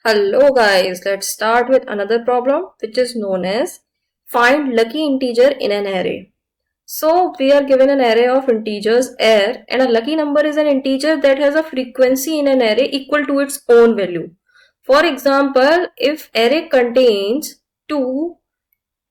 Hello guys, let's start with another problem which is known as find lucky integer in an array. So we are given an array of integers R and a lucky number is an integer that has a frequency in an array equal to its own value. For example, if array contains 2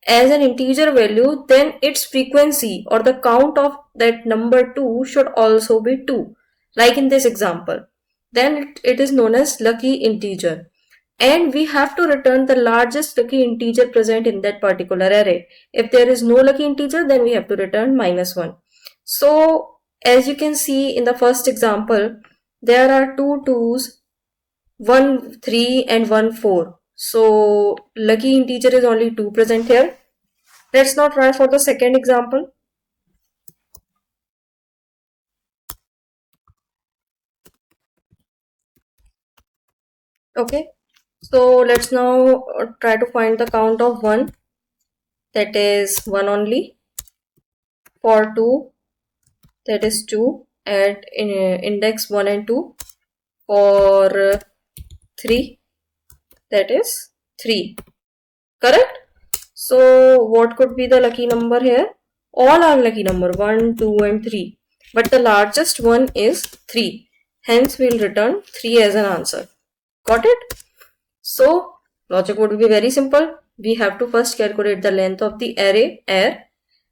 as an integer value, then its frequency or the count of that number 2 should also be 2, like in this example. Then it is known as lucky integer, and we have to return the largest lucky integer present in that particular array. If there is no lucky integer, then we have to return -1. So as you can see in the first example, there are two 2's, 1 3 and 1 4. So lucky integer is only 2 present here. Let's now try for the second example. Okay, so let's now try to find the count of 1, that is 1 only. For 2, that is 2 at index 1 and 2. For 3, that is 3. Correct? So what could be the lucky number here? All are lucky number, 1, 2 and 3. But the largest one is 3. Hence we'll return 3 as an answer. Got it? So logic would be very simple. We have to first calculate the length of the array R.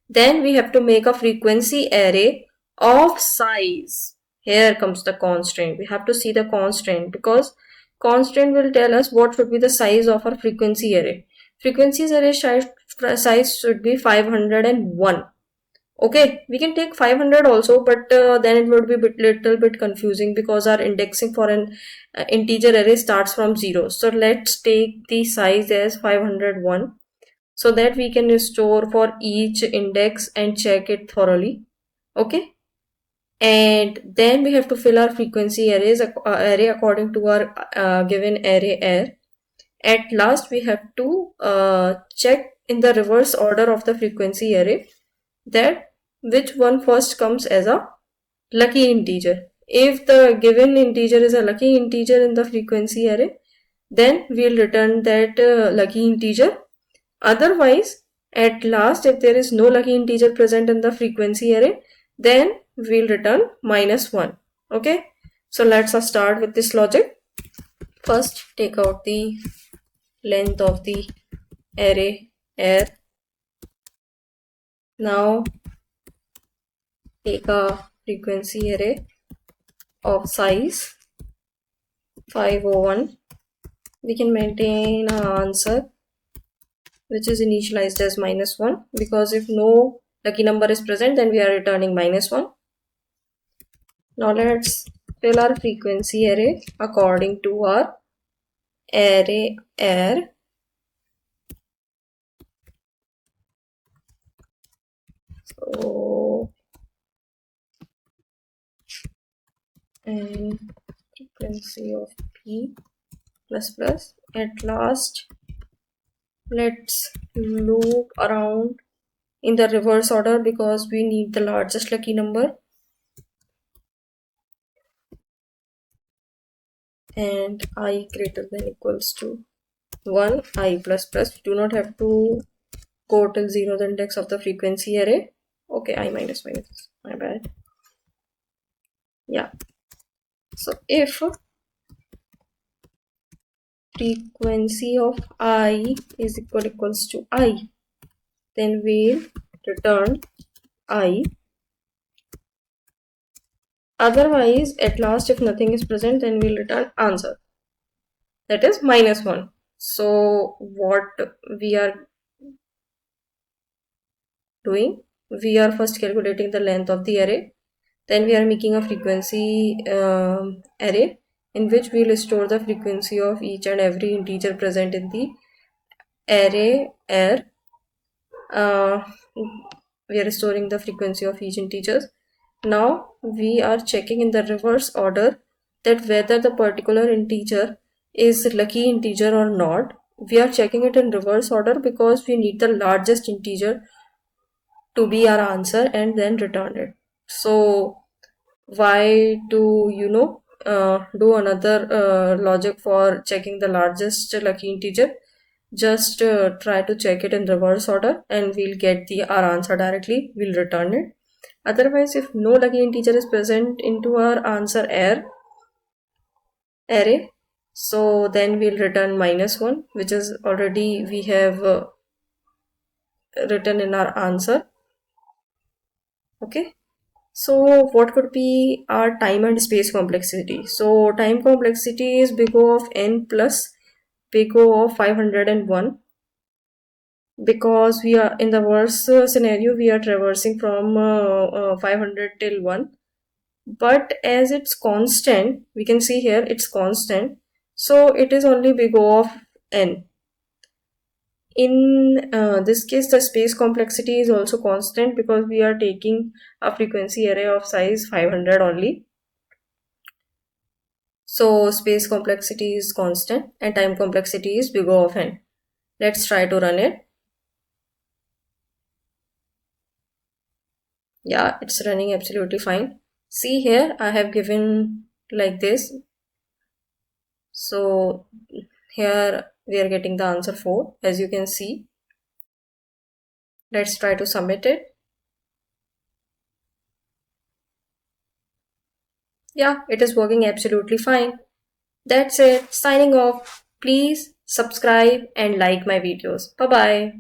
Then we have to make a frequency array of size. Here comes the constraint. We have to see the constraint because constraint will tell us what should be the size of our frequency array. Frequency array size should be 501. Okay, we can take 500 also, but then it would be little bit confusing because our indexing for an integer array starts from 0. So let's take the size as 501 so that we can store for each index and check it thoroughly. Okay, and then we have to fill our frequency array according to our given array R. At last we have to check in the reverse order of the frequency array that which one first comes as a lucky integer. If the given integer is a lucky integer in the frequency array, then we'll return that lucky integer. Otherwise, at last, if there is no lucky integer present in the frequency array, then we'll return -1. Okay, so let's start with this logic. First, take out the length of the array R. Now take a frequency array of size 501. We can maintain an answer which is initialized as -1 because if no lucky number is present, then we are returning -1. Now let's fill our frequency array according to our array R. So and frequency of p plus plus. At last, let's loop around in the reverse order because we need the largest lucky number. And I greater than equals to 1, I plus plus. We do not have to go till 0 the index of the frequency array. Okay, I minus minus, my bad. Yeah, so if frequency of I is equals to I, then we'll return I. Otherwise, at last, if nothing is present, then we'll return answer, that is -1. So what we are doing, we are first calculating the length of the array, then we are making a frequency array in which we will store the frequency of each and every integer present in the array R. We are storing the frequency of each integer. Now we are checking in the reverse order that whether the particular integer is lucky integer or not. We are checking it in reverse order because we need the largest integer to be our answer and then return it. So why to do another logic for checking the largest lucky integer. Just try to check it in reverse order and we'll get our answer directly. We'll return it. Otherwise, if no lucky integer is present into our answer array, so then we'll return -1, which is already we have written in our answer. Okay. So what could be our time and space complexity? So time complexity is big O of n plus big O of 501, because we are in the worst scenario, we are traversing from 500 till 1. But as it's constant, we can see here it's constant. So it is only big O of n. In this case, the space complexity is also constant because we are taking a frequency array of size 500 only. So space complexity is constant and time complexity is big O of n. Let's try to run it. Yeah, it's running absolutely fine. See here, I have given like this. So here we are getting the answer 4, as you can see. Let's try to submit it. Yeah, it is working absolutely fine. That's it. Signing off. Please subscribe and like my videos. Bye bye.